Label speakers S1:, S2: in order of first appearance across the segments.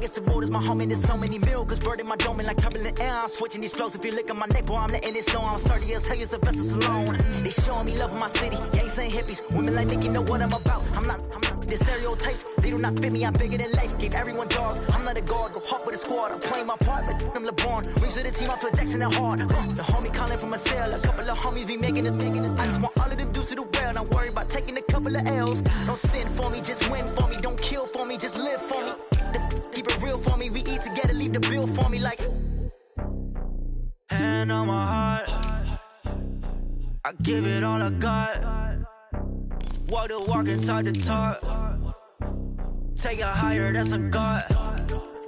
S1: against the world is my homie. There's so many miracles burning my dome like turbulent air. I'm switching these flows. If you look at my neck, boy, I'm letting it snow. I'm sturdy as hell, use a vessel alone. They showing me love in my city. Gang saying hippies. Women like Nicky know what I'm about. I'm not the stereotypes. They do not fit me. I'm bigger than life. Gave everyone jobs. I'm not a guard. Go hard with a squad. I'm playing my part, but I'm LeBron. Rings to the team. I feel Jackson and hard. The homie calling from a cell. A couple of homies be making it. I just want all of them dudes to the well. Not worry about taking a couple of L's. Don't sin for me, just win for me. Don't kill for me, just live for me. Keep it real for me. We eat together, leave the bill for me like. Hand on my heart, I give it all I got. Walk the walk and talk the talk. Take it higher, that's a God.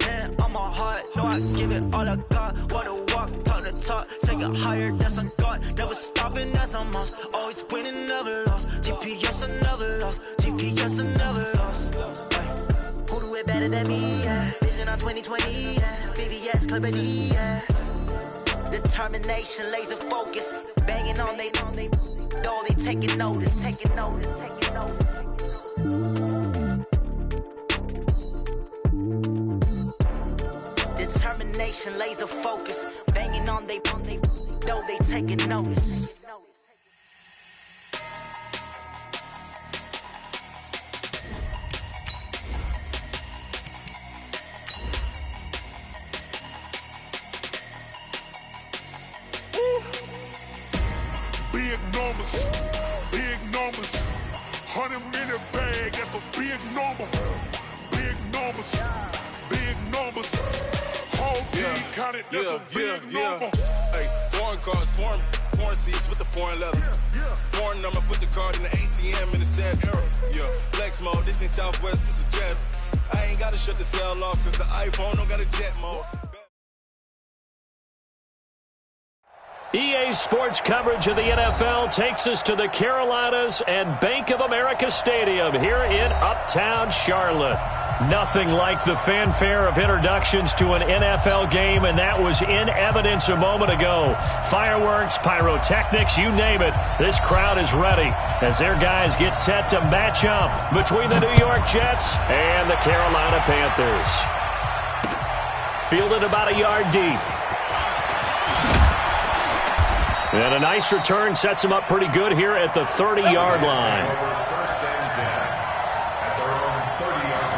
S1: Hand on my heart, no, I give it all I got. Walk the walk, talk the talk. Take it higher, that's a God. Never stopping, that's a must. Always winning, never lost. GPS, I never lost. GPS, I never lost. Who do it better than me? Yeah. Vision on 2020. Yeah. VVS, Clarity. Yeah. Determination, laser focus, banging on they door, they taking notice. Determination, laser focus, banging on they door, they taking notice.
S2: Big numbers, 100-minute bag, that's a big number. Big numbers, whole team counted, that's a big number.
S3: Hey, foreign cars, foreign seats with the foreign leather. Foreign number, put the card in the ATM in the sad era. Yeah, flex mode, this ain't Southwest, this is jet. I ain't gotta shut the cell off, cause the iPhone don't got a jet mode.
S4: EA Sports coverage of the NFL takes us to the Carolinas and Bank of America Stadium here in Uptown Charlotte. Nothing like the fanfare of introductions to an NFL game, and that was in evidence a moment ago. Fireworks, pyrotechnics, you name it. This crowd is ready as their guys get set to match up between the New York Jets and the Carolina Panthers. Fielded about a yard deep. And a nice return sets him up pretty good here at the 30-yard line.
S5: First and 10 at their own 30-yard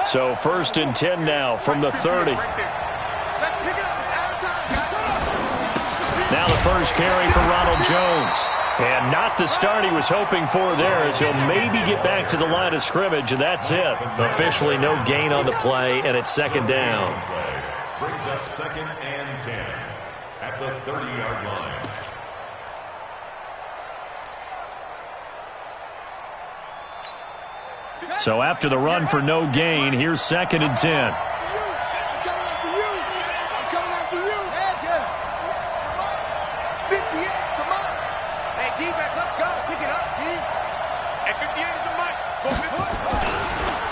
S4: line. So first and 10 now from the 30. Now the first carry for Ronald Jones. And not the start he was hoping for there, as he'll maybe get back to the line of scrimmage, and that's it. Officially no gain on the play, and it's second down.
S5: Brings up second and 10 at the 30-yard line.
S4: So after the run for no gain, here's second and 10.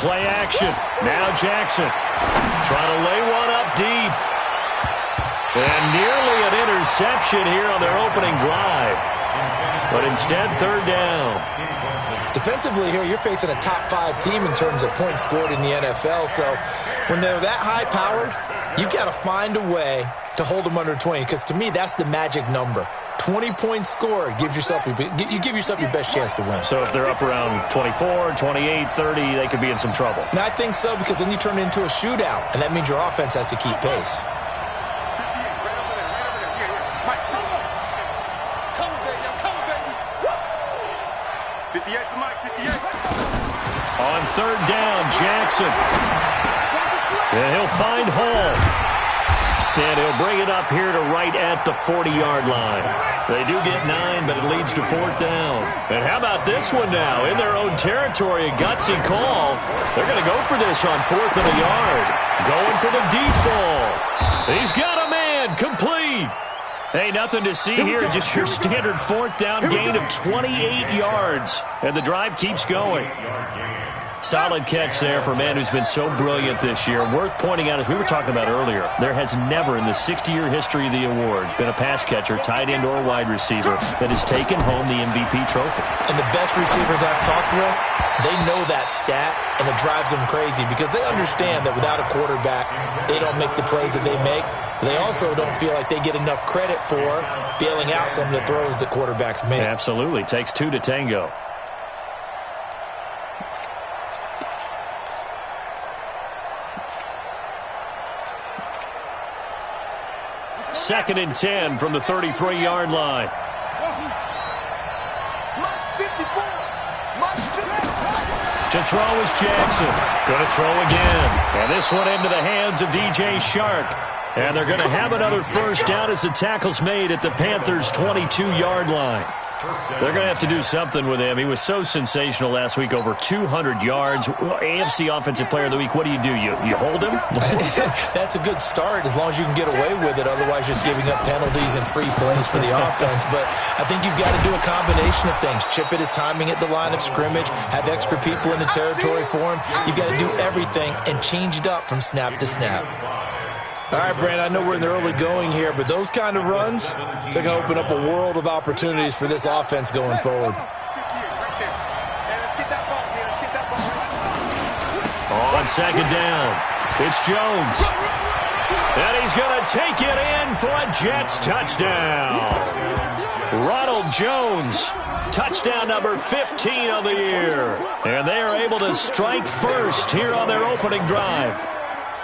S4: Play action. Now Jackson trying to lay one up deep. And nearly an interception here on their opening drive. But instead, third down.
S6: Defensively here, you're facing a top 5 team in terms of points scored in the NFL. So when they're that high powered, you've got to find a way to hold them under 20. Because to me, that's the magic number. 20 points scored gives yourself you give yourself your best chance to win.
S4: So if they're up around 24, 28, 30, they could be in some trouble.
S6: And I think so, because then you turn it into a shootout, and that means your offense has to keep pace.
S4: On third down, Jackson. And he'll find Hall. And he'll bring it up here to right at the 40-yard line. They do get 9, but it leads to fourth down. And how about this one now? In their own territory, a gutsy call. They're going to go for this on fourth and a yard. Going for the deep ball. He's got a man. Complete. Hey, nothing to see here. Just your standard fourth down gain of 28 yards. And the drive keeps going. Solid catch there for a man who's been so brilliant this year. Worth pointing out, as we were talking about earlier, there has never in the 60-year history of the award been a pass catcher, tight end, or wide receiver that has taken home the MVP trophy. And the best receivers I've talked with, they know that stat, and it drives them crazy because they understand that without a quarterback, they don't make the plays that they make. They also don't feel like they get enough credit for bailing out some of the throws that quarterbacks make. Absolutely. Takes two to tango. Second and 10 from the 33-yard line. To throw is Jackson. Going to throw again. And this one into the hands of DJ Shark. And they're going to have another first down as the tackle's made at the Panthers' 22-yard line. They're going to have to do something with him. He was so sensational last week, over 200 yards. AFC Offensive Player of the Week, what do? You hold him?
S6: That's a good start as long as you can get away with it. Otherwise, just giving up penalties and free plays for the offense. But I think you've got to do a combination of things. Chip it his timing at the line of scrimmage, have extra people in the territory for him. You've got to do everything and change it up from snap to snap. All right, Brandon, I know we're in the early going here, but those kind of runs, they're going to open up a world of opportunities for this offense going forward.
S4: On second down, it's Jones. And he's going to take it in for a Jets touchdown. Ronald Jones, touchdown number 15 of the year. And they are able to strike first here on their opening drive.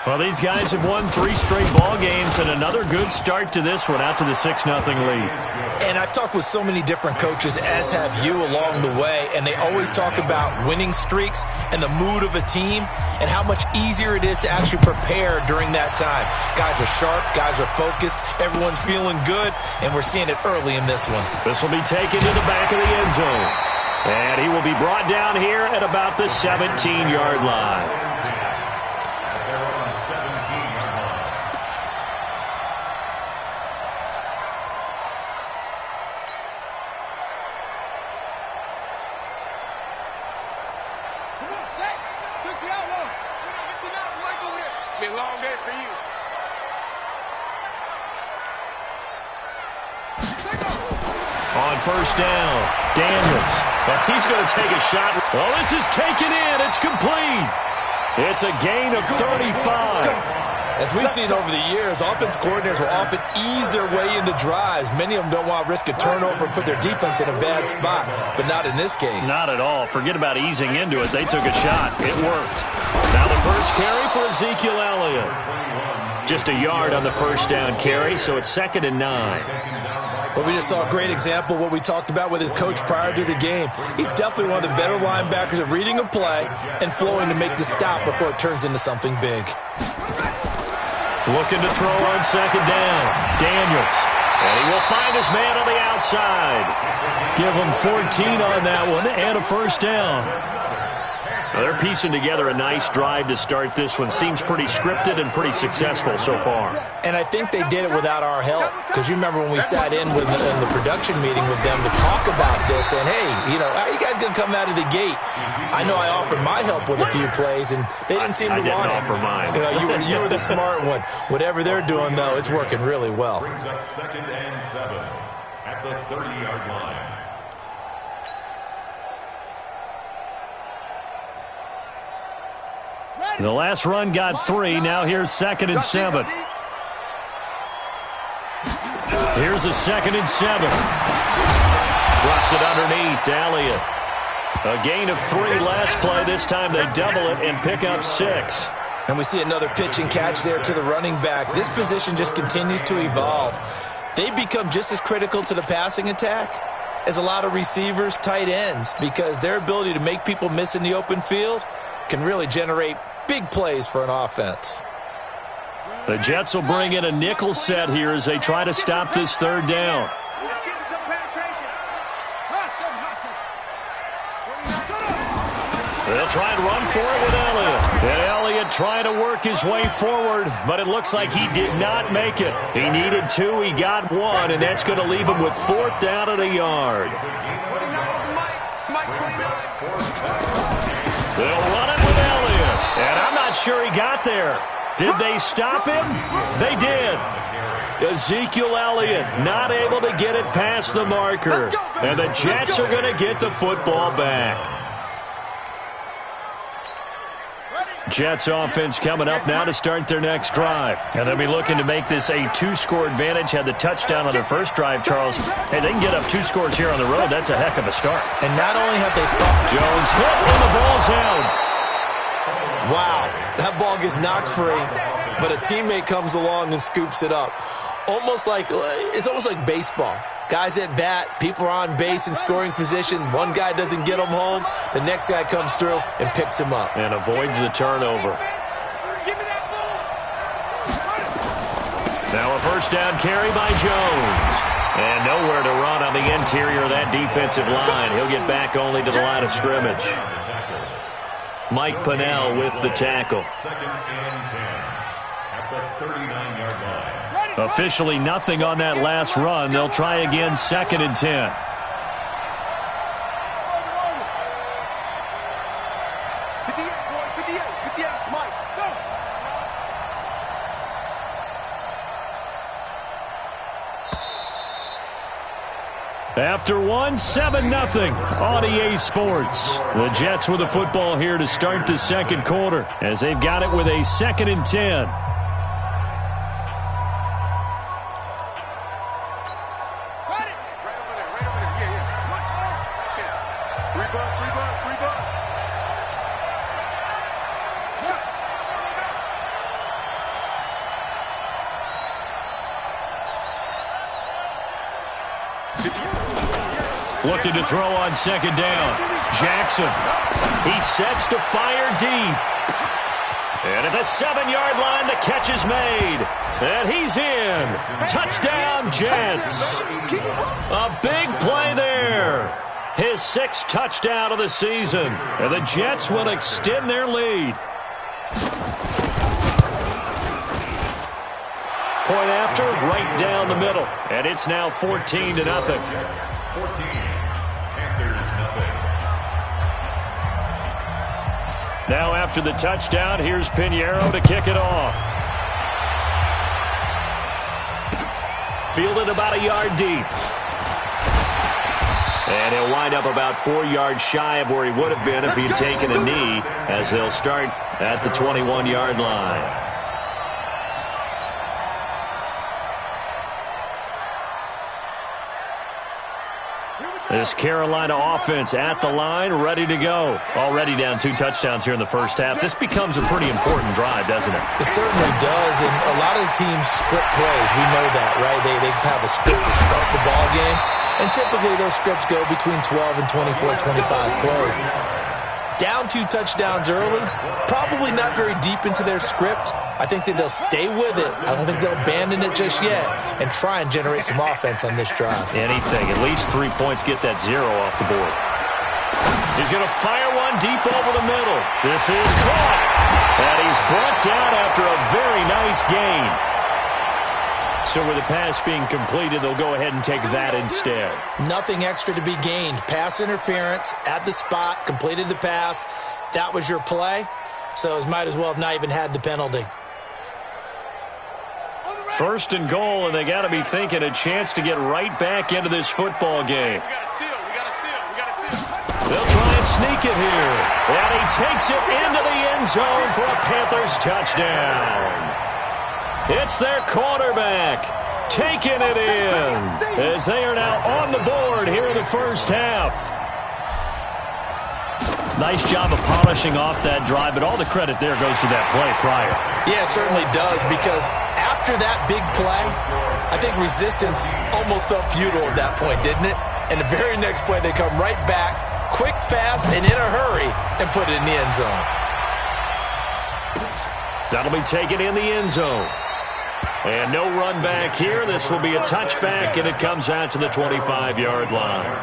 S4: Well, these guys have won 3 straight ball games and another good start to this one out to the 6-0 lead.
S6: And I've talked with so many different coaches, as have you, along the way, and they always talk about winning streaks and the mood of a team and how much easier it is to actually prepare during that time. Guys are sharp, guys are focused, everyone's feeling good, and we're seeing it early in this one.
S4: This will be taken to the back of the end zone. And he will be brought down here at about the 17-yard line. First down, Daniels. He's going to take a shot. Well, this is taken in. It's complete. It's a gain of 35.
S6: As we've seen over the years, offense coordinators will often ease their way into drives. Many of them don't want to risk a turnover and put their defense in a bad spot, but not in this case.
S4: Not at all. Forget about easing into it. They took a shot. It worked. Now the first carry for Ezekiel Elliott. Just a yard on the first down carry, so it's 2nd and 9.
S6: Well, we just saw a great example of what we talked about with his coach prior to the game. He's definitely one of the better linebackers at reading a play and flowing to make the stop before it turns into something big.
S4: Looking to throw on second down. Daniels. And he will find his man on the outside. Give him 14 on that one and a first down. Well, they're piecing together a nice drive to start this one. Seems pretty scripted and pretty successful so far.
S6: And I think they did it without our help. Because you remember when we sat in the production meeting with them to talk about this. And, hey, how are you guys going to come out of the gate? I know I offered my help with a few plays, and they didn't seem to want it.
S4: I didn't offer mine.
S6: You were the smart one. Whatever they're doing, though, it's working really well.
S5: Brings up 2nd and 7 at the 30-yard line.
S4: The last run got 3. Now here's 2nd and 7. Here's a 2nd and 7. Drops it underneath to Elliott. A gain of 3 last play. This time they double it and pick up 6.
S6: And we see another pitch and catch there to the running back. This position just continues to evolve. They become just as critical to the passing attack as a lot of receivers, tight ends, because their ability to make people miss in the open field can really generate big plays for an offense.
S4: The Jets will bring in a nickel set here as they try to stop this 3rd down. They'll try and run for it with Elliott. And Elliott trying to work his way forward, but it looks like he did not make it. He needed 2, he got 1, and that's going to leave him with 4th down at a yard. They'll run it with Elliott. And I'm not sure he got there. Did they stop him? They did. Ezekiel Elliott not able to get it past the marker. And the Jets are going to get the football back. Jets offense coming up now to start their next drive. And they'll be looking to make this a 2-score advantage. Had the touchdown on their first drive, Charles. Hey, they can get up 2 scores here on the road. That's a heck of a start.
S6: And not only have they fought.
S4: Jones hit and the ball's out.
S6: Wow, that ball gets knocked free, but a teammate comes along and scoops it up. It's almost like baseball. Guys at bat, people are on base in scoring position. One guy doesn't get him home. The next guy comes through and picks him up.
S4: And avoids the turnover. Now a first down carry by Jones. And nowhere to run on the interior of that defensive line. He'll get back only to the line of scrimmage. Mike Pennell with the tackle.
S5: 2nd and 10 at the 39-yard line.
S4: Officially nothing on that last run. They'll try again 2nd and 10. After 1, 7-0 on EA Sports. The Jets with the football here to start the second quarter as they've got it with a 2nd and 10. Looking to throw on 2nd down. Jackson. He sets to fire deep. And at the 7-yard line, the catch is made. And he's in. Touchdown, Jets. A big play there. His 6th touchdown of the season. And the Jets will extend their lead. Point after, right down the middle. And it's now 14-0.
S5: 14.
S4: Now after the touchdown, here's Pinheiro to kick it off. Fielded about a yard deep. And he'll wind up about 4 yards shy of where he would have been if he'd taken a knee, as they'll start at the 21-yard line. This Carolina offense at the line, ready to go. Already down 2 touchdowns here in the first half. This becomes a pretty important drive, doesn't it?
S6: It certainly does, and a lot of the teams script plays. We know that, right? They have a script to start the ball game, and typically those scripts go between 12 and 24, 25 plays. Down 2 touchdowns early, probably not very deep into their script. I think that they'll stay with it. I don't think they'll abandon it just yet and try and generate some offense on this drive.
S4: Anything. At least 3 points, get that 0 off the board. He's going to fire one deep over the middle. This is caught. And he's brought down after a very nice gain. So with the pass being completed, they'll go ahead and take that instead.
S6: Nothing extra to be gained. Pass interference at the spot, completed the pass. That was your play, so it might as well have not even had the penalty.
S4: 1st and goal, and they got to be thinking a chance to get right back into this football game. They'll try and sneak it here. And he takes it into the end zone for a Panthers touchdown. It's their quarterback taking it in as they are now on the board here in the first half. Nice job of polishing off that drive, but all the credit there goes to that play prior.
S6: Yeah, it certainly does, because after that big play, I think resistance almost felt futile at that point, didn't it? And the very next play, they come right back, quick, fast, and in a hurry, and put it in the end zone.
S4: That'll be taken in the end zone. And no run back here. This will be a touchback, and it comes out to the 25-yard line.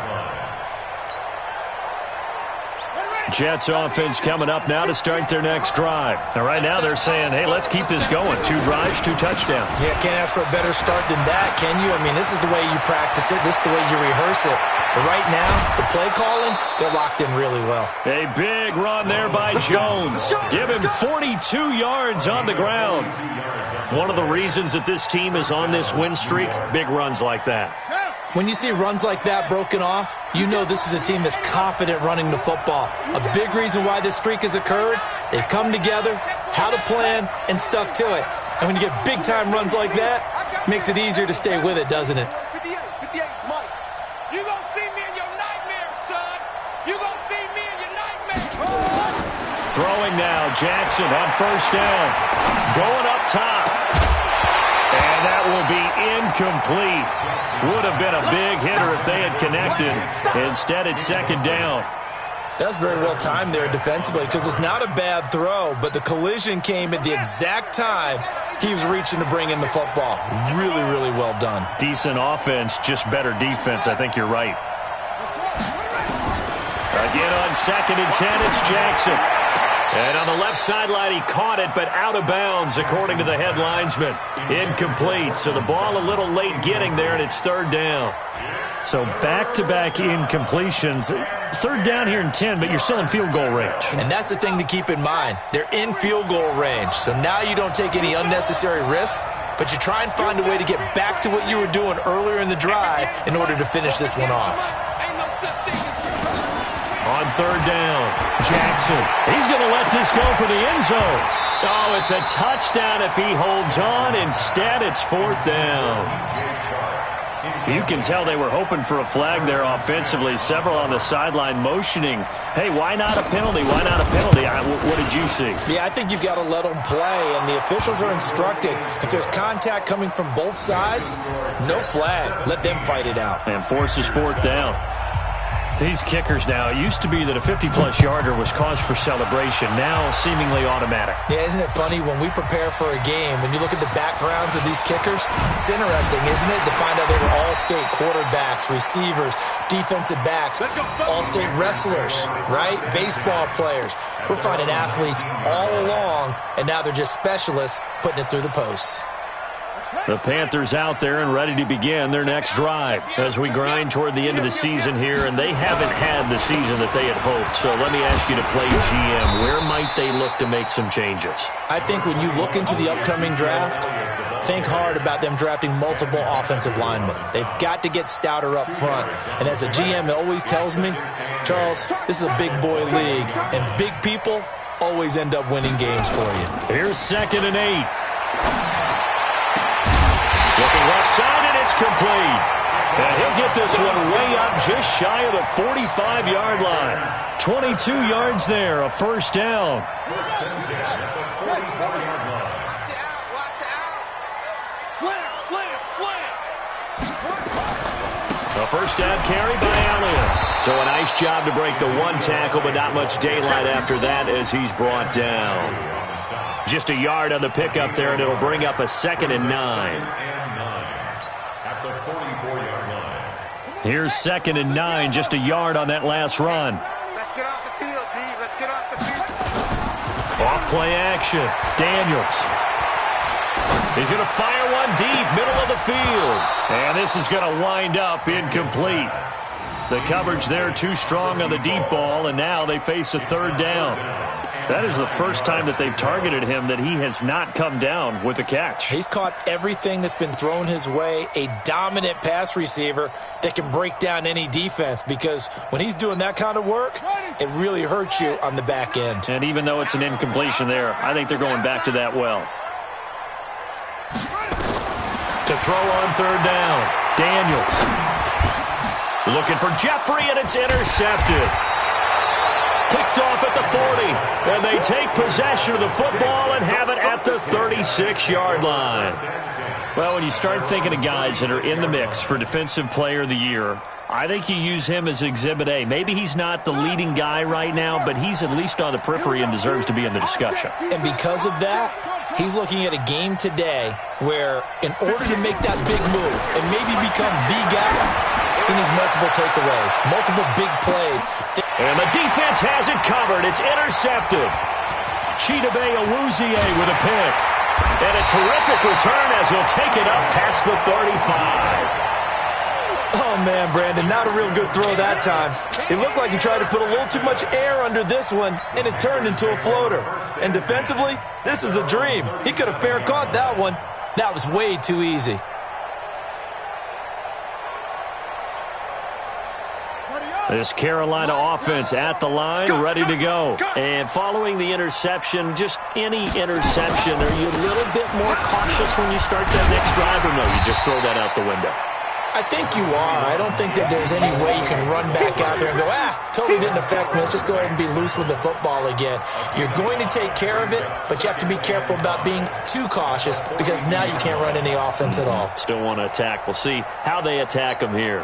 S4: Jets offense coming up now to start their next drive. And right now they're saying, hey, let's keep this going. 2 drives, 2 touchdowns.
S6: Yeah, can't ask for a better start than that, can you? I mean, this is the way you practice it. This is the way you rehearse it. But right now, the play calling, they're locked in really well.
S4: A big run there by Jones. Give him 42 yards on the ground. One of the reasons that this team is on this win streak, big runs like that.
S6: When you see runs like that broken off, you know this is a team that's confident running the football. A big reason why this streak has occurred, they've come together, had a plan, and stuck to it. And when you get big-time runs like that, it makes it easier to stay with it, doesn't it?
S7: 58, Mike. You gonna see me in your nightmares, son. You gonna see me in your nightmares.
S4: Throwing now, Jackson on first down. Going up top. And that will be incomplete. Would have been a big hitter if they had connected. Instead, it's second down.
S6: That's very well timed there defensively because it's not a bad throw, but the collision came at the exact time he was reaching to bring in the football. Really, really well done.
S4: Decent offense, just better defense. I think you're right. Again on 2nd and 10, it's Jackson. And on the left sideline, he caught it, but out of bounds, according to the head linesman. Incomplete, so the ball a little late getting there, and it's 3rd down. So back-to-back incompletions. 3rd down here in 10, but you're still in field goal range.
S6: And that's the thing to keep in mind. They're in field goal range, so now you don't take any unnecessary risks, but you try and find a way to get back to what you were doing earlier in the drive in order to finish this one off.
S4: On 3rd down, Jackson. He's going to let this go for the end zone. Oh, it's a touchdown if he holds on. Instead, it's 4th down. You can tell they were hoping for a flag there offensively. Several on the sideline motioning, hey, why not a penalty? Why not a penalty? What did you see?
S6: Yeah, I think you've got to let them play, and the officials are instructed. If there's contact coming from both sides, no flag. Let them fight it out.
S4: And forces 4th down. These kickers now, it used to be that a 50-plus yarder was cause for celebration. Now, seemingly automatic.
S6: Yeah, isn't it funny when we prepare for a game, when you look at the backgrounds of these kickers, it's interesting, isn't it, to find out they were all-state quarterbacks, receivers, defensive backs, all-state wrestlers, right? Baseball players. We're finding athletes all along, and now they're just specialists putting it through the posts.
S4: The Panthers out there and ready to begin their next drive as we grind toward the end of the season here, and they haven't had the season that they had hoped. So let me ask you to play GM. Where might they look to make some changes?
S6: I think when you look into the upcoming draft, think hard about them drafting multiple offensive linemen. They've got to get stouter up front. And as a GM always tells me, Charles, this is a big boy league, and big people always end up winning games for you.
S4: Here's 2nd and 8. Looking left side, and it's complete. And he'll get this one way up just shy of the 45-yard line. 22 yards there, a 1st down. A 1st down carry by Elliott. So a nice job to break the 1 tackle, but not much daylight after that as he's brought down. Just a yard on the pickup there, and it'll bring up a 2nd and 9. Here's 2nd and 9, just a yard on that last run.
S7: Let's get off the field, D. Let's get off the field.
S4: Off play action. Daniels. He's going to fire one deep, middle of the field. And this is going to wind up incomplete. The coverage there too strong on the deep ball, and now they face a 3rd down. That is the first time that they've targeted him that he has not come down with a catch.
S6: He's caught everything that's been thrown his way, a dominant pass receiver that can break down any defense, because when he's doing that kind of work, it really hurts you on the back end.
S4: And even though it's an incompletion there, I think they're going back to that well. To throw on 3rd down, Daniels. Looking for Jeffrey, and it's intercepted. Picked off at the 40, and they take possession of the football and have it at the 36-yard line. Well, when you start thinking of guys that are in the mix for Defensive Player of the Year, I think you use him as Exhibit A. Maybe he's not the leading guy right now, but he's at least on the periphery and deserves to be in the discussion.
S6: And because of that, he's looking at a game today where in order to make that big move and maybe become the guy, he needs multiple takeaways, multiple big plays.
S4: And the defense has it covered. It's intercepted. Chidobe Awuzie with a pick. And a terrific return as he'll take it up past the 35.
S6: Oh, man, Brandon, not a real good throw that time. It looked like he tried to put a little too much air under this one, and it turned into a floater. And defensively, this is a dream. He could have fair caught that one. That was way too easy.
S4: This Carolina offense at the line, ready to go. And following the interception, just any interception, are you a little bit more cautious when you start that next drive, or no, you just throw that out the window?
S6: I think you are. I don't think that there's any way you can run back out there and go, totally didn't affect me. Let's just go ahead and be loose with the football again. You're going to take care of it, but you have to be careful about being too cautious because now you can't run any offense at all.
S4: Still want to attack. We'll see how they attack them here.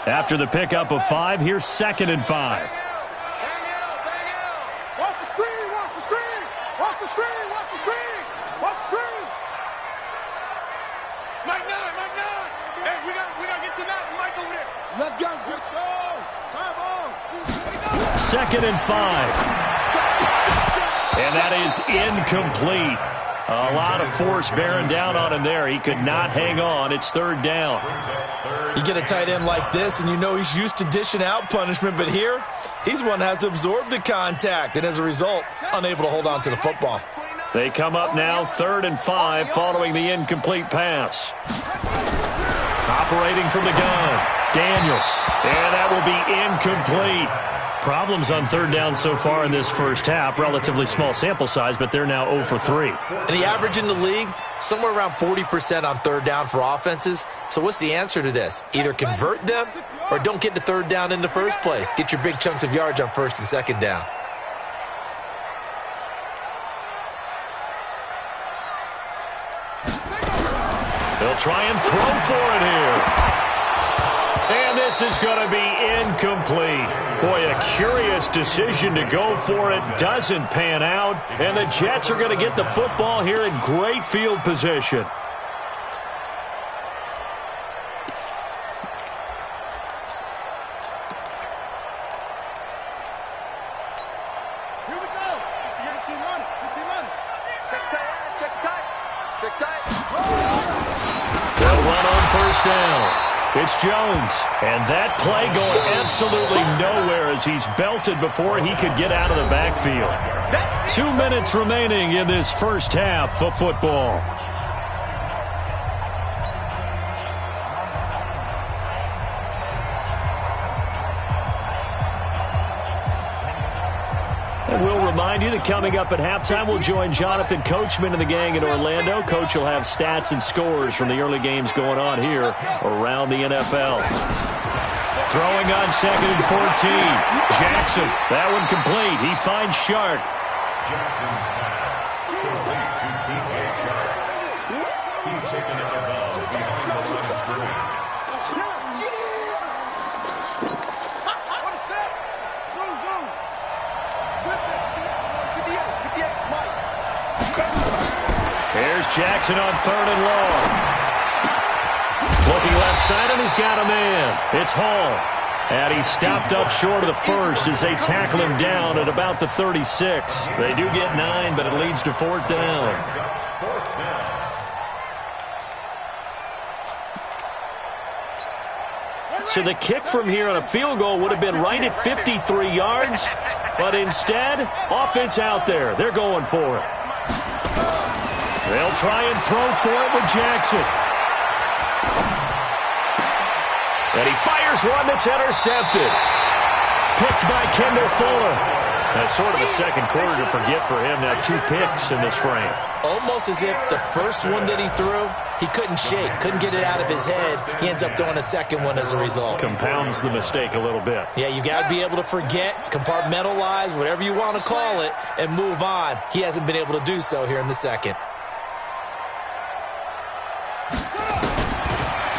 S4: After the pickup of 5, here's 2nd and 5.
S7: Let's go. Just go. Come on.
S4: 2nd and 5. And that is incomplete. A lot of force bearing down on him there. He could not hang on. It's 3rd down.
S6: You get a tight end like this, and you know he's used to dishing out punishment, but here, he's one that has to absorb the contact, and as a result, unable to hold on to the football.
S4: They come up now 3rd and 5 following the incomplete pass. Operating from the gun, Daniels. And that will be incomplete. Problems on 3rd down so far in this first half. Relatively small sample size, but they're now 0 for 3.
S6: And the average in the league, somewhere around 40% on 3rd down for offenses. So what's the answer to this? Either convert them or don't get to 3rd down in the first place. Get your big chunks of yards on 1st and 2nd down.
S4: They'll try and throw for it here. And this is going to be incomplete. Boy, a curious decision to go for it. Doesn't pan out. And the Jets are going to get the football here in great field position.
S7: Here we go. Check tight. Check tight. Check tight.
S4: They'll run on 1st down. It's Jones, and that play going absolutely nowhere as he's belted before he could get out of the backfield. 2 minutes remaining in this first half of football. And we'll remind you that coming up at halftime, we'll join Jonathan Coachman and the gang in Orlando. Coach will have stats and scores from the early games going on here around the NFL. Throwing on 2nd and 14. Jackson, that one complete. He finds Shark.
S5: He's taken out of bounds behind the line of scrimmage.
S4: Here's Jackson on 3rd and long. Looking left side, and he's got a man. It's Hall. And he stopped up short of the 1st as they tackle him down at about the 36. They do get 9, but it leads to 4th down. So the kick from here on a field goal would have been right at 53 yards. But instead, offense out there. They're going for it. They'll try and throw for it with Jackson. And he fires one that's intercepted. Picked by Kendall Fuller. That's sort of a second quarter to forget for him. Now 2 picks in this frame.
S6: Almost as if the first one that he threw, he couldn't shake, couldn't get it out of his head. He ends up throwing a second one as a result.
S4: Compounds the mistake a little bit.
S6: Yeah, you got to be able to forget, compartmentalize, whatever you want to call it, and move on. He hasn't been able to do so here in the second.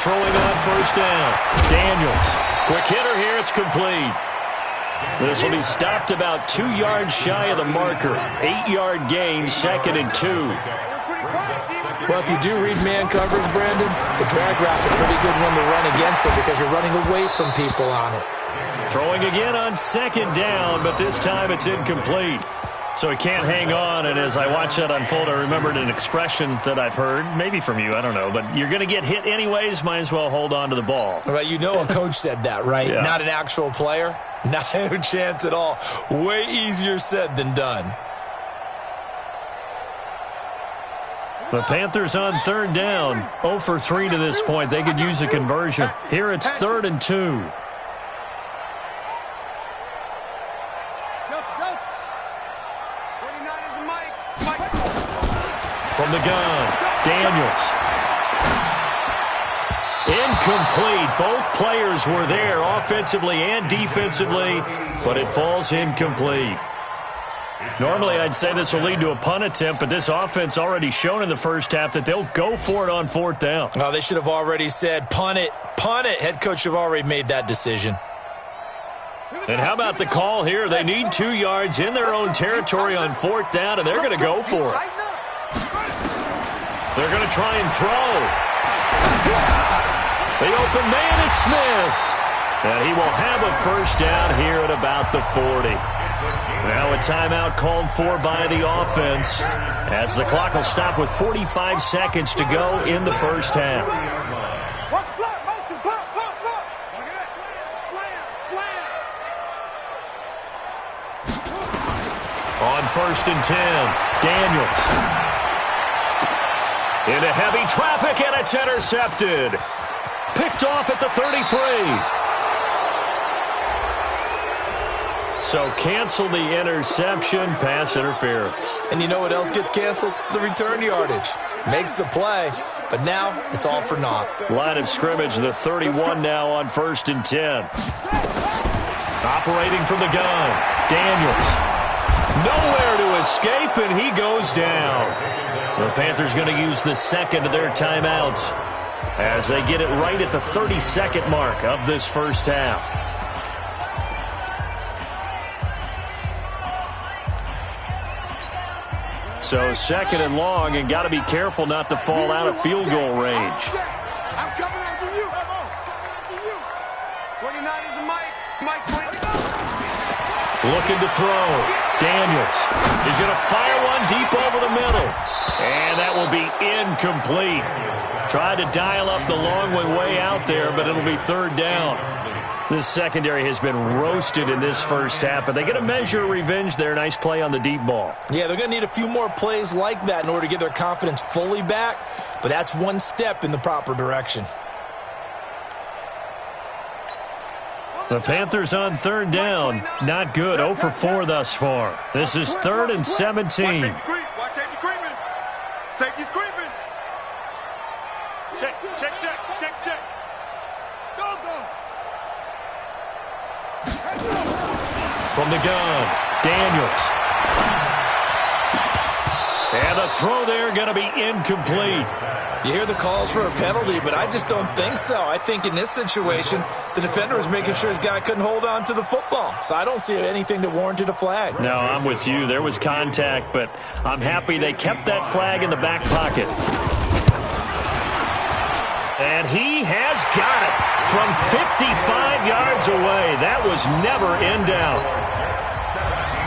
S4: Throwing on 1st down. Daniels. Quick hitter here. It's complete. This will be stopped about 2 yards shy of the marker. 8-yard gain, 2nd and 2.
S6: Well, if you do read man coverage, Brandon, the drag route's a pretty good one to run against it because you're running away from people on it.
S4: Throwing again on second down, but this time it's incomplete. So he can't hang on, and as I watch that unfold, I remembered an expression that I've heard, maybe from you, I don't know, but you're going to get hit anyways, might as well hold on to the ball.
S6: Right, you know a coach said that, right?
S4: Yeah. Not
S6: an actual player? No chance at all. Way easier said than done.
S4: The Panthers on third down, 0 for 3 to this point. They could use a conversion. Here it's 3rd and 2. From the gun, Daniels. Incomplete. Both players were there offensively and defensively, but it falls incomplete. Normally, I'd say this will lead to a punt attempt, but this offense already shown in the first half that they'll go for it on 4th down.
S6: Oh, they should have already said, punt it, punt it. Head coach have already made that decision.
S4: And how about the call here? They need 2 yards in their own territory on 4th down, and they're going to go for it. They're going to try and throw. The open man is Smith. And he will have a first down here at about the 40. Now a timeout called for by the offense as the clock will stop with 45 seconds to go in the first half. On 1st and 10, Daniels. Into heavy traffic, and it's intercepted. Picked off at the 33. So cancel the interception, pass interference.
S6: And you know what else gets canceled? The return yardage. Makes the play, but now it's all for naught.
S4: Line of scrimmage, the 31 now on 1st and 10. Operating from the gun, Daniels. Nowhere to escape, and he goes down. The Panthers going to use the second of their timeouts as they get it right at the 32nd mark of this first half. So 2nd and long, and got to be careful not to fall out of field goal range.
S7: I'm coming after you. 29 is Mike. Mike 20.
S4: Looking to throw. Daniels is going to fire one deep over the middle. And that will be incomplete. Tried to dial up the long one way out there, but it'll be 3rd down. This secondary has been roasted in this first half, but they get a measure of revenge there. Nice play on the deep ball.
S6: Yeah, they're going to need a few more plays like that in order to get their confidence fully back, but that's one step in the proper direction.
S4: The Panthers on 3rd down. Not good. 0 for 4 thus far. This is 3rd and 17.
S7: Watch safety creeping. Safety's creeping. Check. Go.
S4: From the gun, Daniels. And the throw there going to be incomplete.
S6: You hear the calls for a penalty, but I just don't think so. I think in this situation, the defender was making sure his guy couldn't hold on to the football. So I don't see anything that warranted a flag.
S4: No, I'm with you. There was contact, but I'm happy they kept that flag in the back pocket. And he has got it from 55 yards away. That was never in doubt.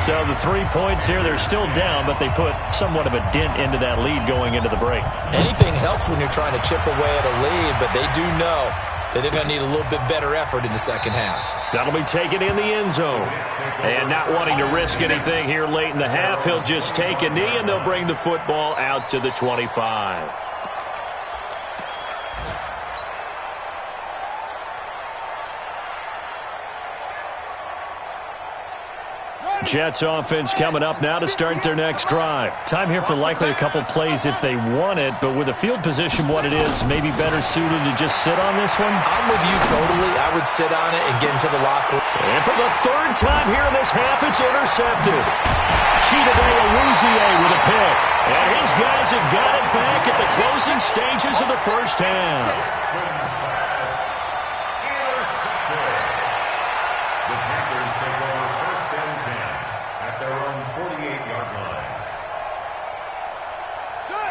S4: So the 3 points here, they're still down, but they put somewhat of a dent into that lead going into the break.
S6: Anything helps when you're trying to chip away at a lead, but they do know that they're going to need a little bit better effort in the second half.
S4: That'll be taken in the end zone. And not wanting to risk anything here late in the half, he'll just take a knee, and they'll bring the football out to the 25. Jets offense coming up now to start their next drive. Time here for likely a couple plays if they want it, but with the field position what it is, maybe better suited to just sit on this one?
S6: I'm with you totally. I would sit on it and get into the locker room.
S4: And for the 3rd time here in this half, it's intercepted. Chidobe Awuzie with a pick. And his guys have got it back at the closing stages of the first half.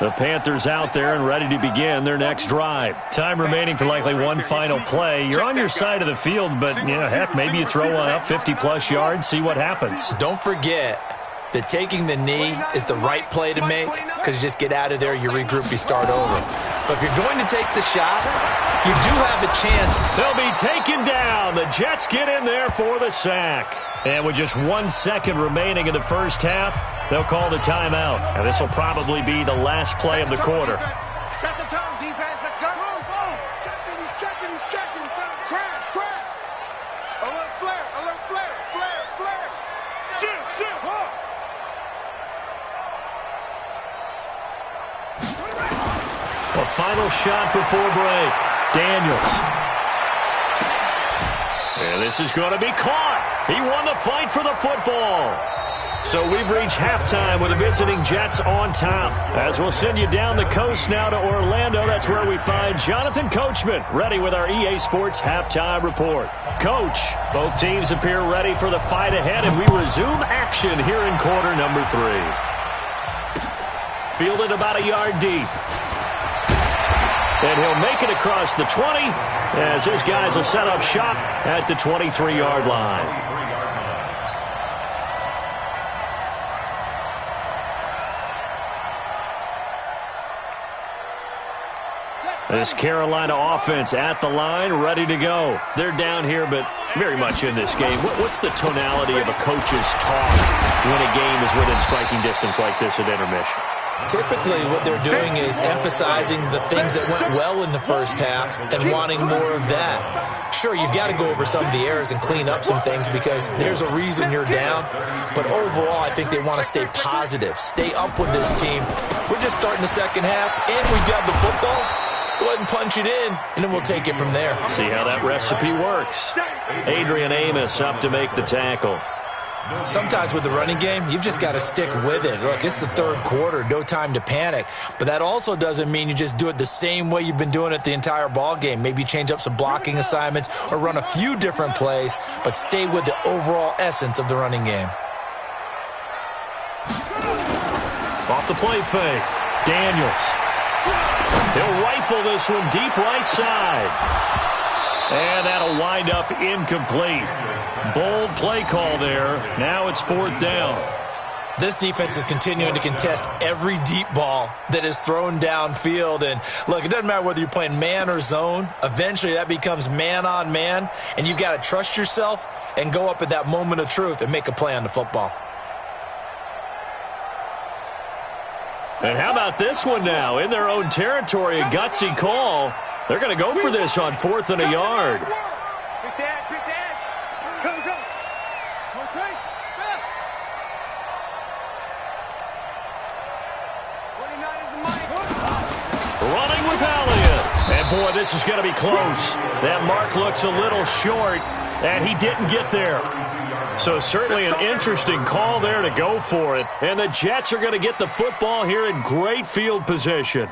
S4: The Panthers out there and ready to begin their next drive. Time remaining for likely one final play. You're on your side of the field, but, heck, maybe you throw one up 50-plus yards, see what happens.
S6: Don't forget that taking the knee is the right play to make because you just get out of there, you regroup, you start over. But if you're going to take the shot, you do have a chance.
S4: They'll be taken down. The Jets get in there for the sack. And with just 1 second remaining in the first half, they'll call the timeout. And this will probably be the last play of the quarter.
S7: Set the tone, defense. Let's go. Go, go. He's checking. Crash. Alert flare. Flare. Shoot.
S4: A final shot before break. Daniels. And this is going to be caught. He won the fight for the football. So we've reached halftime with the visiting Jets on top. As we'll send you down the coast now to Orlando, that's where we find Jonathan Coachman, ready with our EA Sports halftime report. Coach, both teams appear ready for the fight ahead, and we resume action here in quarter number 3. Fielded about a yard deep. And he'll make it across the 20 as his guys will set up shop at the 23-yard line. This Carolina offense at the line, ready to go. They're down here, but very much in this game. What's the tonality of a coach's talk when a game is within striking distance like this at intermission?
S6: Typically, what they're doing is emphasizing the things that went well in the first half and wanting more of that. Sure, you've got to go over some of the errors and clean up some things because there's a reason you're down. But overall, I think they want to stay positive, stay up with this team. We're just starting the second half, and we've got the football. Let's go ahead and punch it in, and then we'll take it from there.
S4: See how that recipe works. Adrian Amos up to make the tackle.
S6: Sometimes with the running game, you've just got to stick with it. Look, it's the third quarter, no time to panic. But that also doesn't mean you just do it the same way you've been doing it the entire ball game. Maybe change up some blocking assignments or run a few different plays, but stay with the overall essence of the running game.
S4: Off the play fake, Daniels. He'll rifle this one deep right side. And that'll wind up incomplete. Bold play call there. Now it's fourth down.
S6: This defense is continuing to contest every deep ball that is thrown downfield. And look, it doesn't matter whether you're playing man or zone. Eventually that becomes man on man. And you got to trust yourself and go up at that moment of truth and make a play on the football.
S4: And how about this one now? In their own territory, a gutsy call. They're going to go for this on 4th and a yard. Running with Elliott. And, boy, this is going to be close. That mark looks a little short, and he didn't get there. So certainly an interesting call there to go for it. And the Jets are going to get the football here in great field position.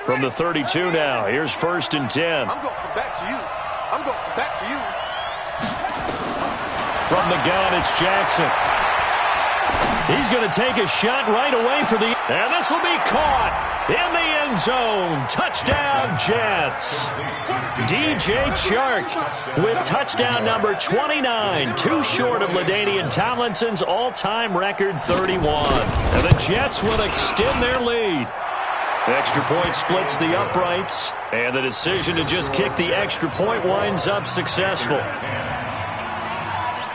S4: From the 32 now, here's 1st and 10.
S7: I'm going back to you.
S4: From the gun, it's Jackson. He's going to take a shot right away for the... And this will be caught in the end zone. Touchdown, Jets. DJ Chark with touchdown number 29. Too short of LaDainian Tomlinson's all-time record 31. And the Jets will extend their lead. Extra point splits the uprights, and the decision to just kick the extra point winds up successful.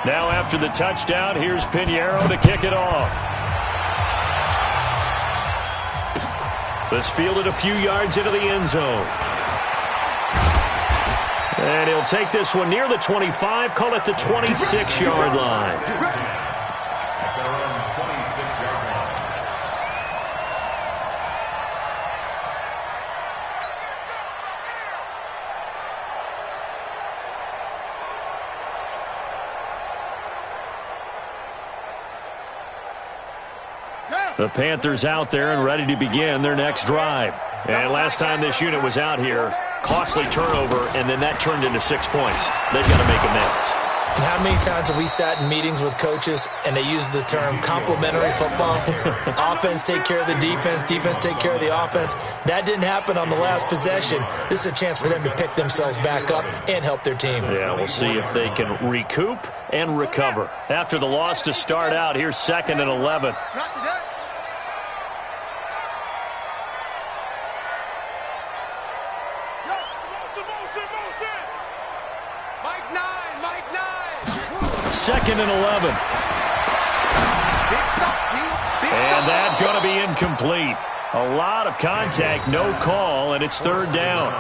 S4: Now after the touchdown, here's Pinheiro to kick it off. This fielded a few yards into the end zone. And he'll take this one near the 25, call it the 26-yard line. The Panthers out there and ready to begin their next drive. And last time this unit was out here, costly turnover, and then that turned into 6 points. They've got to make amends.
S6: And how many times have we sat in meetings with coaches and they use the term complementary football? Offense take care of the defense, defense take care of the offense. That didn't happen on the last possession. This is a chance for them to pick themselves back up and help their team.
S4: Yeah, we'll see if they can recoup and recover. After the loss to start out, here's 2nd and 11.
S7: Not today. Mike 9, Mike 9.
S4: 2nd and 11. And that's going to be incomplete. A lot of contact, no call, and it's 3rd down.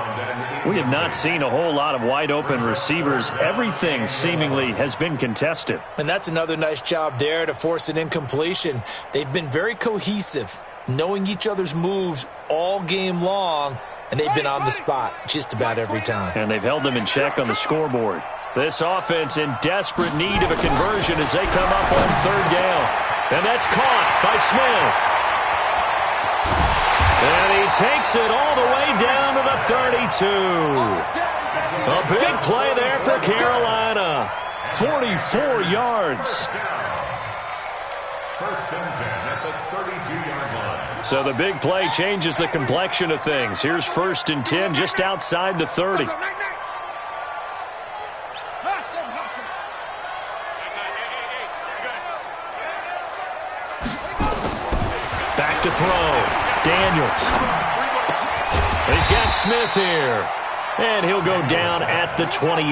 S4: We have not seen a whole lot of wide-open receivers. Everything seemingly has been contested.
S6: And that's another nice job there to force an incompletion. They've been very cohesive, knowing each other's moves all game long, and they've been on the spot just about every time.
S4: And they've held them in check on the scoreboard. This offense in desperate need of a conversion as they come up on 3rd down. And that's caught by Smith. And he takes it all the way down to the 32. A big play there for Carolina. 44 yards.
S5: 1st and 10 at the 32-yard line.
S4: So the big play changes the complexion of things. Here's 1st and 10 just outside the 30. Back to throw. Daniels. He's got Smith here. And he'll go down at the 28.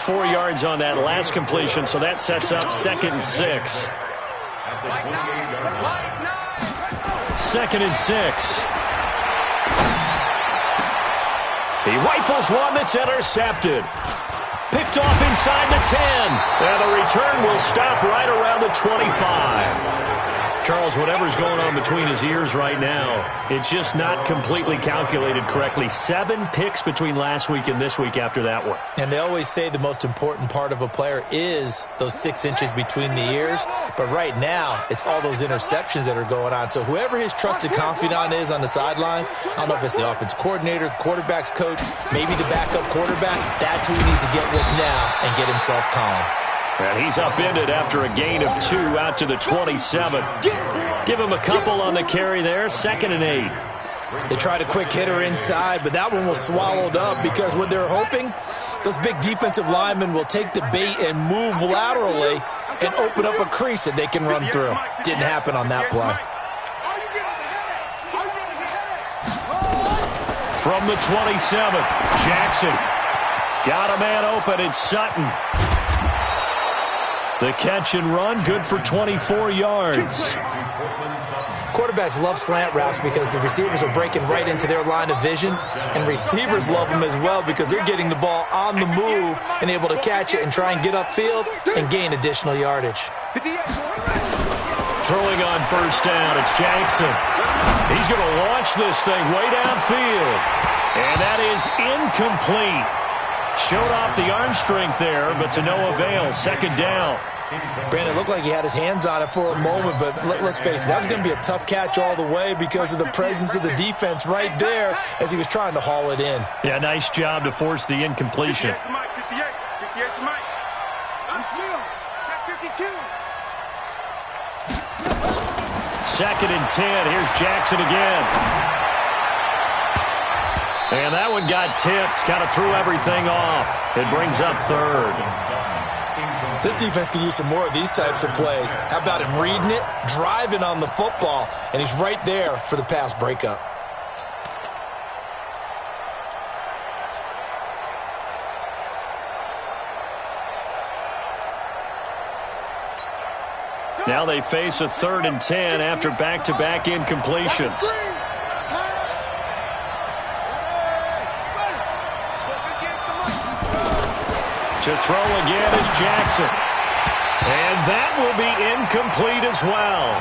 S4: 4 yards on that last completion, so that sets up 2nd and 6. 2nd and 6. He rifles one that's intercepted. Picked off inside the 10. And the return will stop right around the 25. Charles, whatever's going on between his ears right now, it's just not completely calculated correctly. 7 picks between last week and this week after that one.
S6: And they always say the most important part of a player is those 6 inches between the ears. But right now, it's all those interceptions that are going on. So whoever his trusted confidant is on the sidelines, I don't know if it's the offensive coordinator, the quarterback's coach, maybe the backup quarterback, that's who he needs to get with now and get himself calm.
S4: And he's upended after a gain of 2 out to the 27. Give him a couple on the carry there. 2nd and 8.
S6: They tried a quick hitter inside, but that one was swallowed up because what they're hoping, those big defensive linemen will take the bait and move laterally and open up a crease that they can run through. Didn't happen on that play.
S4: From the 27, Jackson. Got a man open. It's Sutton. The catch and run, good for 24 yards.
S6: Quarterbacks love slant routes because the receivers are breaking right into their line of vision, and receivers love them as well because they're getting the ball on the move and able to catch it and try and get upfield and gain additional yardage.
S4: Throwing on 1st down, it's Jackson. He's going to launch this thing way downfield, and that is incomplete. Showed off the arm strength there, but to no avail. 2nd down.
S6: Brandon, it looked like he had his hands on it for a moment, but let's face it, that was going to be a tough catch all the way because of the presence of the defense right there as he was trying to haul it in.
S4: Yeah, nice job to force the incompletion.
S7: 58 to Mike, 58 to Mike. I'm still. 52.
S4: 2nd and 10. Here's Jackson again. And that one got tipped. Kind of threw everything off. It brings up 3rd.
S6: This defense could use some more of these types of plays. How about him reading it, driving on the football, and he's right there for the pass breakup.
S4: Now they face a 3rd and 10 after back-to-back incompletions. To throw again is Jackson. And that will be incomplete as well.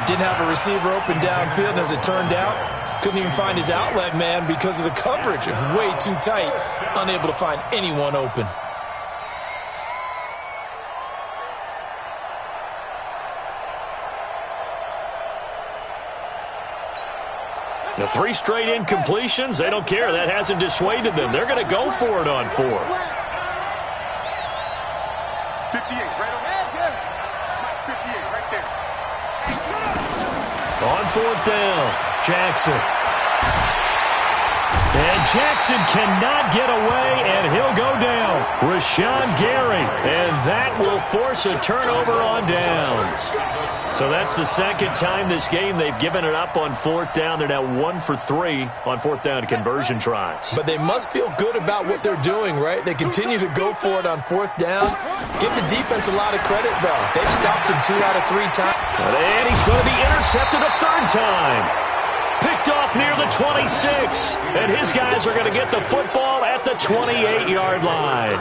S6: Didn't have a receiver open downfield, and as it turned out, couldn't even find his outlet man because of the coverage. It was way too tight, unable to find anyone open.
S4: The 3 straight incompletions, they don't care. That hasn't dissuaded them. They're going to go for it on 4th.
S7: 58, right on edge. 58, right there.
S4: On 4th down, Jackson. And Jackson cannot get away, and he'll go down. Rashawn Gary, and that will force a turnover on downs. So that's the second time this game they've given it up on 4th down. They're now 1 for 3 on 4th down conversion tries.
S6: But they must feel good about what they're doing, right? They continue to go for it on 4th down. Give the defense a lot of credit, though. They've stopped him 2 out of 3 times.
S4: And he's going to be intercepted a 3rd time. Picked off near the 26, and his guys are going to get the football at the 28-yard line.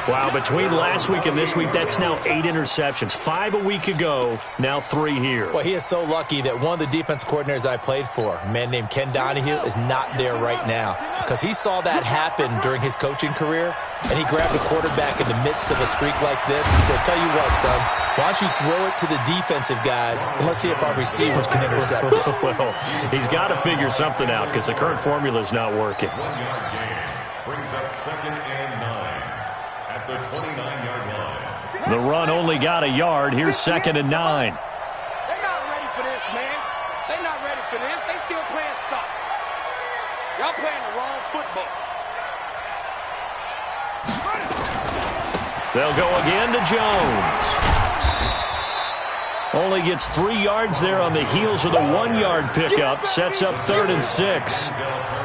S4: Wow, between last week and this week, that's now 8 interceptions. 5 a week ago, now 3 here.
S6: Well, he is so lucky that one of the defense coordinators I played for, a man named Ken Donahue, is not there right now. Because he saw that happen during his coaching career, and he grabbed the quarterback in the midst of a streak like this and said, tell you what, son, why don't you throw it to the defensive guys, and let's see if our receivers can intercept it.
S4: Well, he's got to figure something out because the current formula is not working.
S5: 1-yard gain brings up 2nd and 9 at the 29-yard line.
S4: The run only got a yard. Here's 2nd and 9.
S7: They're not ready for this, man. They're not ready for this. They still playing soccer. Y'all playing the wrong football.
S4: They'll go again to Jones. Only gets 3 yards there on the heels of the 1-yard pickup. Sets up 3rd and 6.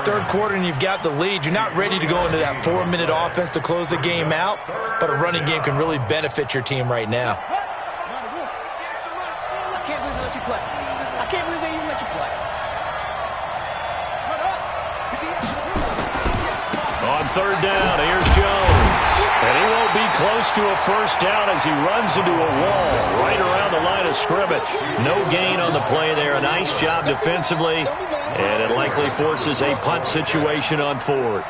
S6: Third quarter and you've got the lead. You're not ready to go into that 4-minute offense to close the game out, but a running game can really benefit your team right now.
S8: I can't believe they let you play. I can't believe they even let you play.
S4: On 3rd down, here's Jones. And he won't be close to a 1st down as he runs into a wall right around the line of scrimmage. No gain on the play there. A nice job defensively. And it likely forces a punt situation on 4th.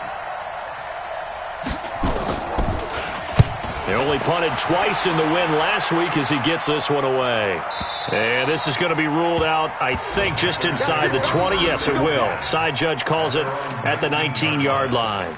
S4: They only punted twice in the win last week as he gets this one away. And this is going to be ruled out, I think, just inside the 20. Yes, it will. Side judge calls it at the 19-yard line.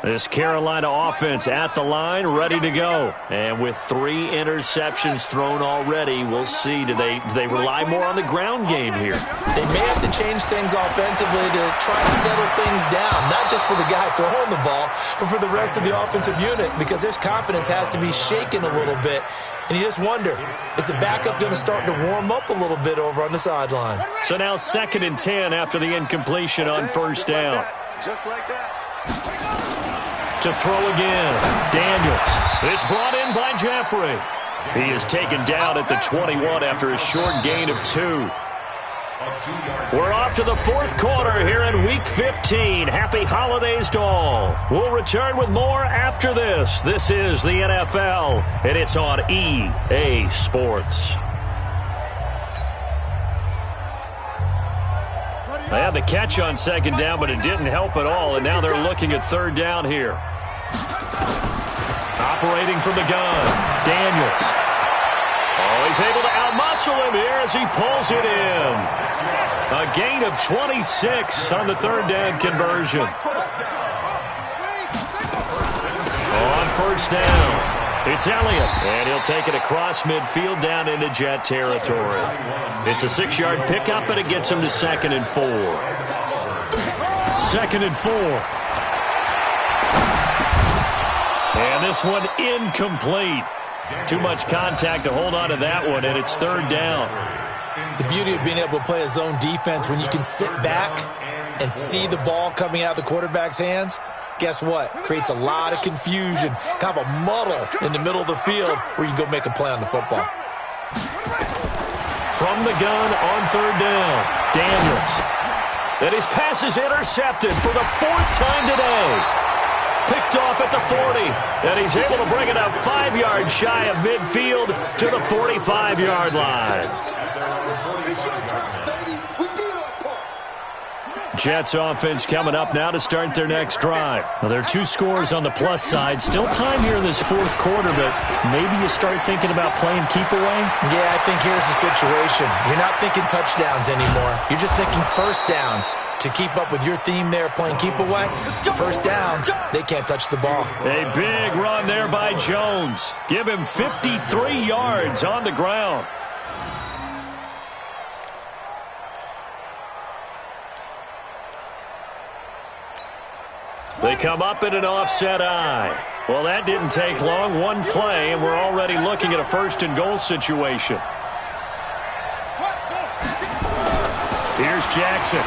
S4: This Carolina offense at the line, ready to go. And with 3 interceptions thrown already, we'll see. Do they rely more on the ground game here?
S6: They may have to change things offensively to try to settle things down, not just for the guy throwing the ball, but for the rest of the offensive unit, because their confidence has to be shaken a little bit. And you just wonder, is the backup going to start to warm up a little bit over on the sideline?
S4: So now 2nd and 10 after the incompletion on 1st down.
S7: Just like that.
S4: To throw again, Daniels. It's brought in by Jeffrey. He is taken down at the 21 after a short gain of 2. We're off to the 4th quarter here in Week 15. Happy holidays to all. We'll return with more after this. This is the NFL, and it's on EA Sports. They had the catch on 2nd down, but it didn't help at all, and now they're looking at 3rd down here. Operating from the gun, Daniels. Oh, he's able to outmuscle him here as he pulls it in. A gain of 26 on the 3rd down conversion. On 1st down, it's Elliott, and he'll take it across midfield down into Jet territory. It's a 6-yard pickup, but it gets him to 2nd and 4. 2nd and 4. And this one incomplete. Too much contact to hold on to that one, and it's 3rd down.
S6: The beauty of being able to play a zone defense, when you can sit back and see the ball coming out of the quarterback's hands, guess what? Creates a lot of confusion, kind of a muddle in the middle of the field where you can go make a play on the football.
S4: From the gun on 3rd down, Daniels. And his pass is intercepted for the 4th time today. Picked off at the 40, and he's able to bring it up 5 yards shy of midfield to the 45-yard line. Jets offense coming up now to start their next drive. Well, there are 2 scores on the plus side. Still time here in this fourth quarter, but maybe you start thinking about playing keep away?
S6: Yeah, I think here's the situation. You're not thinking touchdowns anymore. You're just thinking first downs. To keep up with your theme there, playing keep away, first downs, they can't touch the ball.
S4: A big run there by Jones. Give him 53 yards on the ground. They come up in an offset eye. Well, that didn't take long. One play, and we're already looking at a first-and-goal situation. Here's Jackson.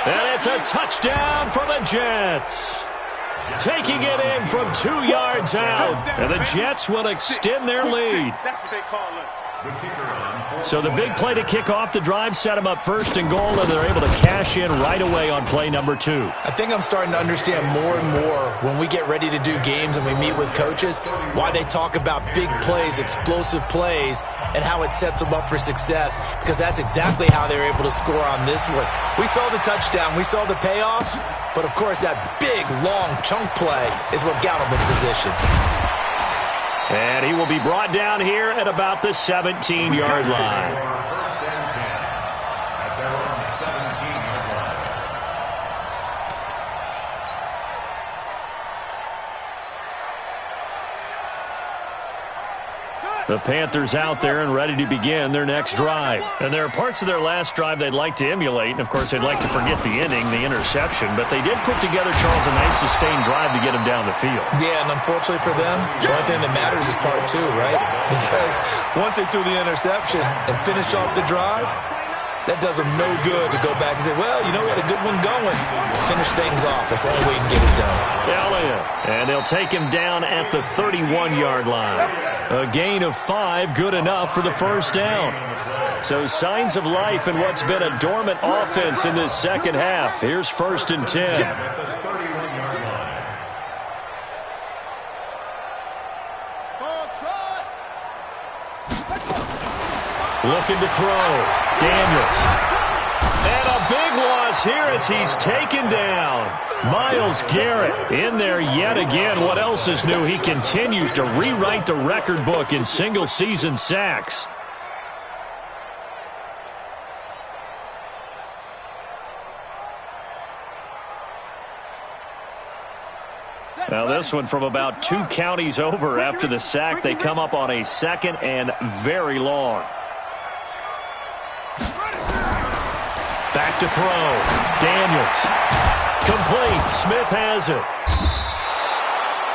S4: And it's a touchdown for the Jets. Taking it in from 2 yards out. And the Jets will extend their lead.
S7: That's what they call us.
S4: So the big play to kick off the drive set them up first and goal, and they're able to cash in right away on play number 2.
S6: I think I'm starting to understand more and more when we get ready to do games and we meet with coaches why they talk about big plays, explosive plays, and how it sets them up for success, because that's exactly how they're able to score on this one. We saw the touchdown. We saw the payoff. But, of course, that big, long chunk play is what got them in position.
S4: And he will be brought down here at about the 17-yard line.
S5: First and 10 at their own 17-yard line.
S4: The Panthers out there and ready to begin their next drive. And there are parts of their last drive they'd like to emulate. And, of course, they'd like to forget the inning, the interception. But they did put together, Charles, a nice sustained drive to get him down the field.
S6: Yeah, and unfortunately for them, the only thing that matters is part 2, right? Because once they threw the interception and finished off the drive, that does them no good to go back and say, well, you know, we had a good one going. Finish things off. That's the only way you can get it done.
S4: Elliott. And they'll take him down at the 31-yard line. A gain of 5, good enough for the first down. So signs of life in what's been a dormant offense in this second half. Here's first and 10.
S5: At the 31-yard line.
S4: Looking to throw. Daniels. And a big loss here as he's taken down. Myles Garrett in there yet again. What else is new? He continues to rewrite the record book in single-season sacks. Now this one from about 2 counties over after the sack. They come up on a second and very long. Back to throw. Daniels. Complete. Smith has it.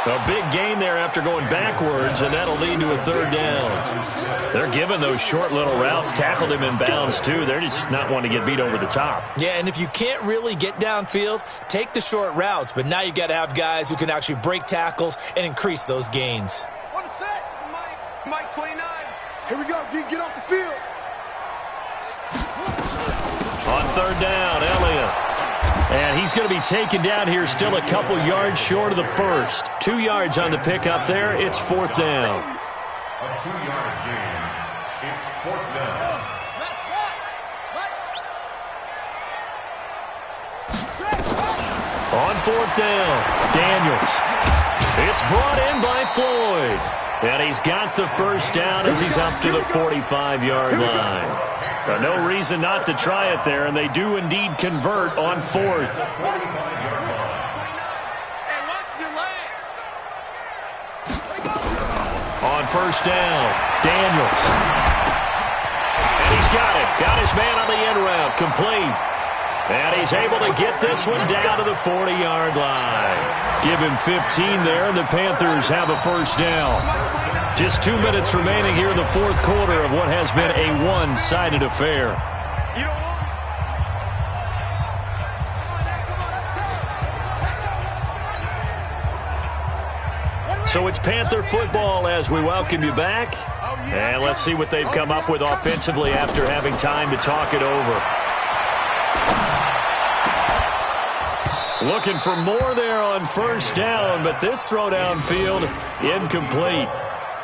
S4: A big gain there after going backwards, and that'll lead to a third down. They're giving those short little routes. Tackled him in bounds, too. They're just not wanting to get beat over the top.
S6: Yeah, and if you can't really get downfield, take the short routes. But now you got to have guys who can actually break tackles and increase those gains.
S7: On the set, Mike 29. Here we go, D. Get off the field.
S4: On third down, Elliott. And he's going to be taken down here still a couple yards short of the first. 2 yards on the pickup there. It's fourth down.
S5: A 2-yard gain. It's fourth down.
S4: On fourth down, Daniels. It's brought in by Floyd. And he's got the first down as he's up to the 45-yard line. No reason not to try it there, and they do indeed convert on fourth.
S5: 45-yard line.
S4: On first down, Daniels. And he's got it. Got his man on the end route, complete. And he's able to get this one down to the 40-yard line. Give him 15 there, and the Panthers have a first down. Just 2 minutes remaining here in the fourth quarter of what has been a one-sided affair. So it's Panther football as we welcome you back. And let's see what they've come up with offensively after having time to talk it over. Looking for more there on first down, but this throw downfield incomplete.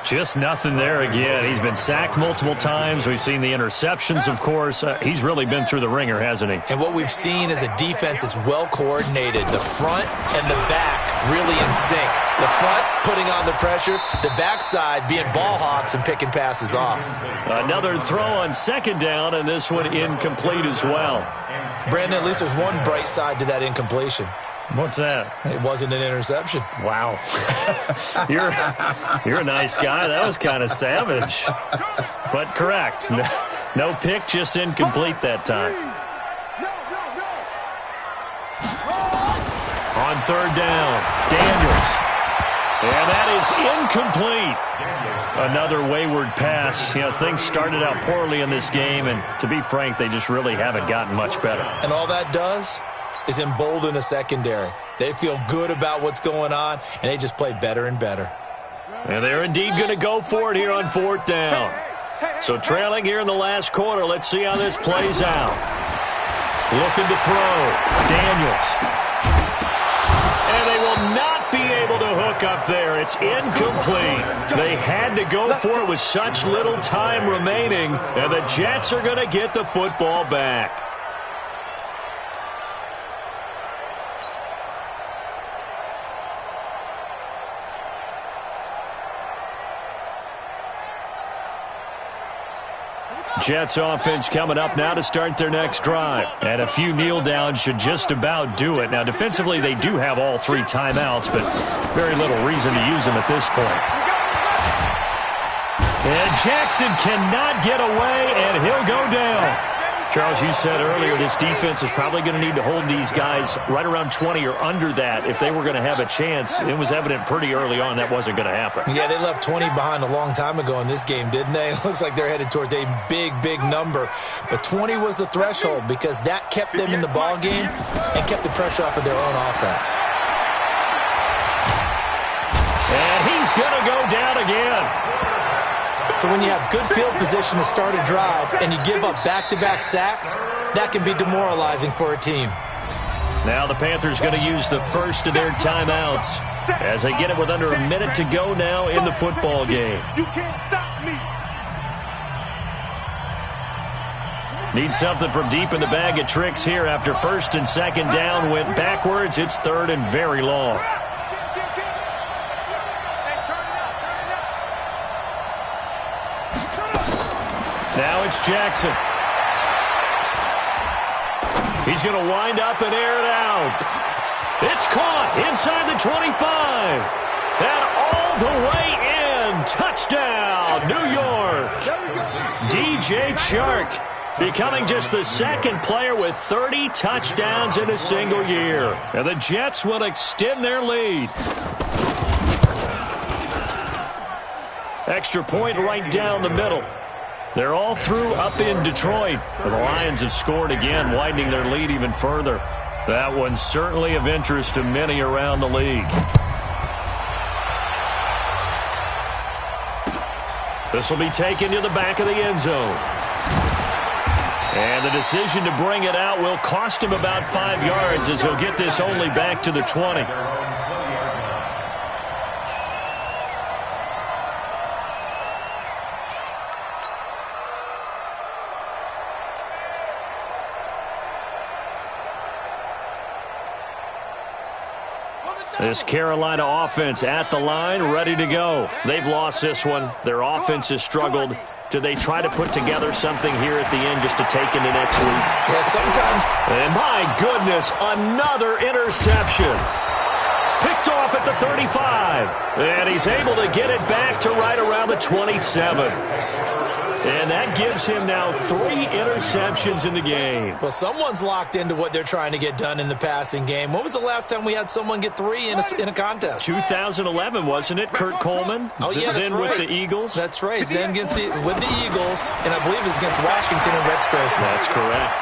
S4: Just nothing there again. He's been sacked multiple times. We've seen the interceptions, of course. He's really been through the ringer, hasn't he?
S6: And what we've seen is a defense is well coordinated. The front and the back really in sync. The front putting on the pressure, the backside being ball hawks and picking passes off.
S4: Another throw on second down, and this one incomplete as well.
S6: Brandon, at least there's one bright side to that incompletion.
S4: What's that?
S6: It wasn't an interception.
S4: Wow. You're a nice guy. That was kind of savage. But correct. No pick, just incomplete that time. On third down, Daniels. And that is incomplete. Another wayward pass. You know, things started out poorly in this game, and to be frank, they just really haven't gotten much better.
S6: And all that does is embolden a secondary. They feel good about what's going on, and they just play better and better.
S4: And they're indeed going to go for it here on fourth down. So trailing here in the last quarter, let's see how this plays out. Looking to throw. Daniels. And they will not be able to hook up there. It's incomplete. They had to go for it with such little time remaining, and the Jets are going to get the football back. Jets offense coming up now to start their next drive. And a few kneel downs should just about do it. Now, defensively, they do have all three timeouts, but very little reason to use them at this point. And Jackson cannot get away, and he'll go down. Charles, you said earlier this defense is probably going to need to hold these guys right around 20 or under that if they were going to have a chance. It was evident pretty early on that wasn't going to happen.
S6: Yeah, they left 20 behind a long time ago in this game, didn't they? It looks like they're headed towards a big, big number. But 20 was the threshold because that kept them in the ball game and kept the pressure off of their own offense.
S4: And he's going to go down again.
S6: So when you have good field position to start a drive and you give up back-to-back sacks, that can be demoralizing for a team.
S4: Now the Panthers going to use the first of their timeouts as they get it with under a minute to go now in the football game.
S7: You can't stop me.
S4: Need something from deep in the bag of tricks here after first and second down went backwards. It's third and very long. Now it's Jackson. He's going to wind up and air it out. It's caught inside the 25. And all the way in. Touchdown, New York. DJ Chark becoming just the second player with 30 touchdowns in a single year. And the Jets will extend their lead. Extra point right down the middle. They're all through up in Detroit. The Lions have scored again, widening their lead even further. That one's certainly of interest to many around the league. This will be taken to the back of the end zone. And the decision to bring it out will cost him about 5 yards as he'll get this only back to the 20. This Carolina offense at the line, ready to go. They've lost this one. Their offense has struggled. Do they try to put together something here at the end just to take into next week?
S6: Yeah, sometimes.
S4: And my goodness, another interception. Picked off at the 35. And he's able to get it back to right around the 27. And that gives him now 3 interceptions in the game.
S6: Well, someone's locked into what they're trying to get done in the passing game. When was the last time we had someone get 3 in a contest?
S4: 2011, wasn't it? Kurt Coleman?
S6: Oh, yeah, that's
S4: then
S6: right.
S4: With the Eagles?
S6: That's right. Then with the Eagles, and I believe it's against Washington and Rex Grossman.
S4: That's correct.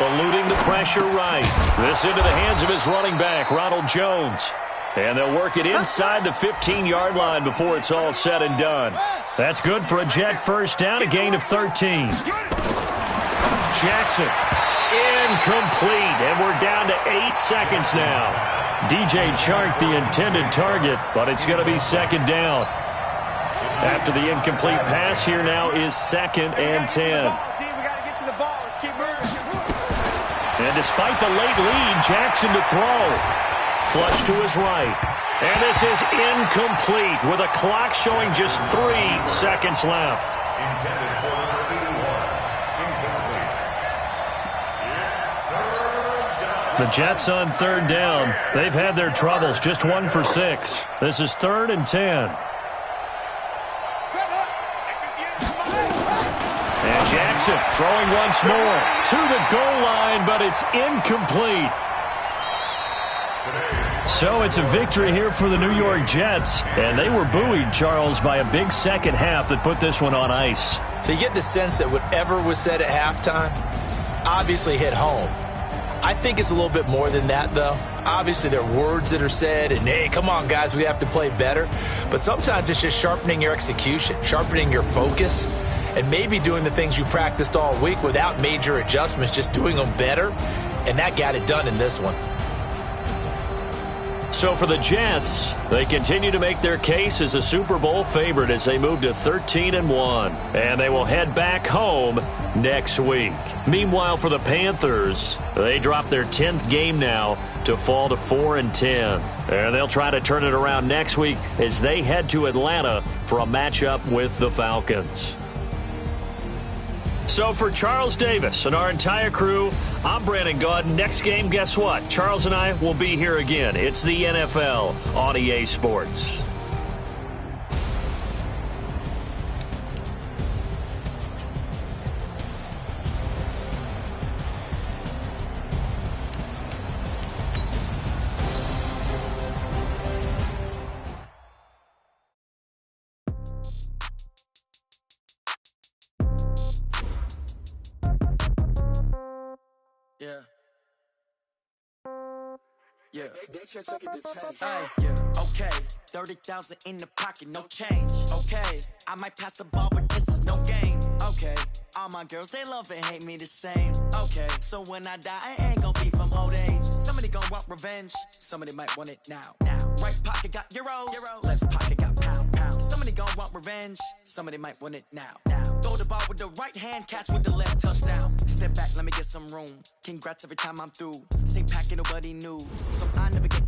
S4: Eluding the pressure right. This into the hands of his running back, Ronald Jones. And they'll work it inside the 15-yard line before it's all said and done. That's good for a Jet first down, a gain of 13. Jackson, incomplete, and we're down to 8 seconds now. DJ Chark, the intended target, but it's going to be second down. After the incomplete pass, here now is 2nd and 10. And despite the late lead, Jackson to throw. Flush to his right. And this is incomplete with a clock showing just 3 seconds left.
S5: Intended for number 81.
S4: The Jets on 3rd down. They've had their troubles, just 1 for 6. This is 3rd and 10. And Jackson throwing once more to the goal line, but it's incomplete. So it's a victory here for the New York Jets. And they were buoyed, Charles, by a big second half that put this one on ice.
S6: So you get the sense that whatever was said at halftime obviously hit home. I think it's a little bit more than that, though. Obviously, there are words that are said, and, hey, come on, guys, we have to play better. But sometimes it's just sharpening your execution, sharpening your focus, and maybe doing the things you practiced all week without major adjustments, just doing them better. And that got it done in this one.
S4: So for the Jets, they continue to make their case as a Super Bowl favorite as they move to 13-1. And they will head back home next week. Meanwhile, for the Panthers, they drop their 10th game now to fall to 4-10. And they'll try to turn it around next week as they head to Atlanta for a matchup with the Falcons. So for Charles Davis and our entire crew, I'm Brandon Gaudin. Next game, guess what? Charles and I will be here again. It's the NFL on EA Sports.
S1: Yeah. Okay. 30,000 in the pocket, no change. Okay. I might pass the ball, but this is no game. Okay. All my girls, they love and hate me the same. Okay. So when I die, I ain't gonna be from old age. Somebody gonna want revenge. Somebody might want it now. Right pocket got euros. Left pocket got pound. Somebody gonna want revenge. Somebody might want it now. Throw the ball with the right hand, catch with the left, touchdown. Step back, let me get some room. Congrats every time I'm through. Same packet, nobody knew. So I never get